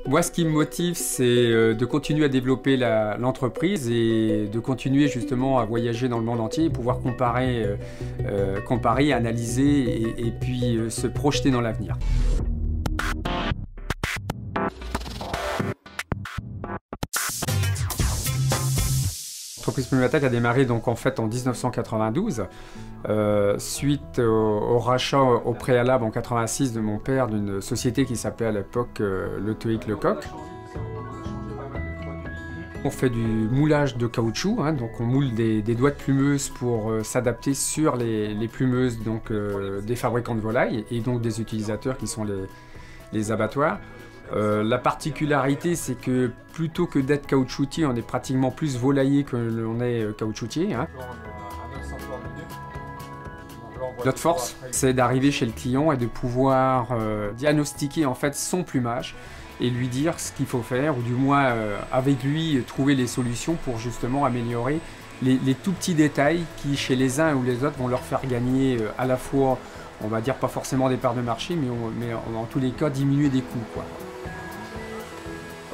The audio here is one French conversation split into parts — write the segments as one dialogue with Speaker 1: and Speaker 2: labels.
Speaker 1: Moi, ce qui me motive, c'est de continuer à développer l'entreprise et de continuer justement à voyager dans le monde entier et pouvoir comparer, analyser et puis se projeter dans l'avenir. L'entreprise Plumatech a démarré donc en fait en 1992, suite au rachat au préalable en 86 de mon père d'une société qui s'appelait à l'époque Le Tohic Lecoq. On fait du moulage de caoutchouc, hein, donc on moule des doigts de plumeuses pour s'adapter sur les plumeuses donc, des fabricants de volailles et donc des utilisateurs qui sont les abattoirs. La particularité, c'est que plutôt que d'être caoutchoutier, on est pratiquement plus volailler que l'on est caoutchoutier. Hein. Notre force, c'est d'arriver chez le client et de pouvoir diagnostiquer en fait son plumage et lui dire ce qu'il faut faire, ou du moins avec lui trouver les solutions pour justement améliorer les tout petits détails qui, chez les uns ou les autres, vont leur faire gagner à la fois, on va dire pas forcément des parts de marché, mais en tous les cas diminuer des coûts, quoi.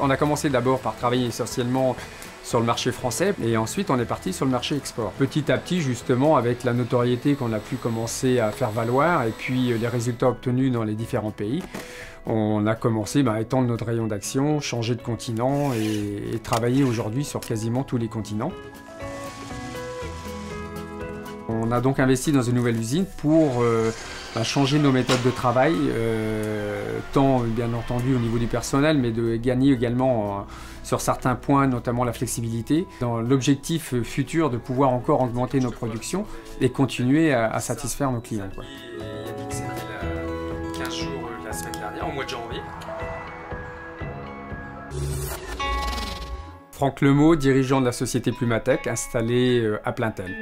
Speaker 1: On a commencé d'abord par travailler essentiellement sur le marché français et ensuite on est parti sur le marché export. Petit à petit, justement, avec la notoriété qu'on a pu commencer à faire valoir et puis les résultats obtenus dans les différents pays, on a commencé à étendre notre rayon d'action, changer de continent et travailler aujourd'hui sur quasiment tous les continents. On a donc investi dans une nouvelle usine pour changer nos méthodes de travail, tant bien entendu au niveau du personnel, mais de gagner également sur certains points, notamment la flexibilité, dans l'objectif futur de pouvoir encore augmenter nos productions et continuer à satisfaire nos clients, quoi. Il a dit que c'était 15 jours la semaine dernière, au mois de janvier. Franck Lemot, dirigeant de la société Plumatech, installé à Plaintel.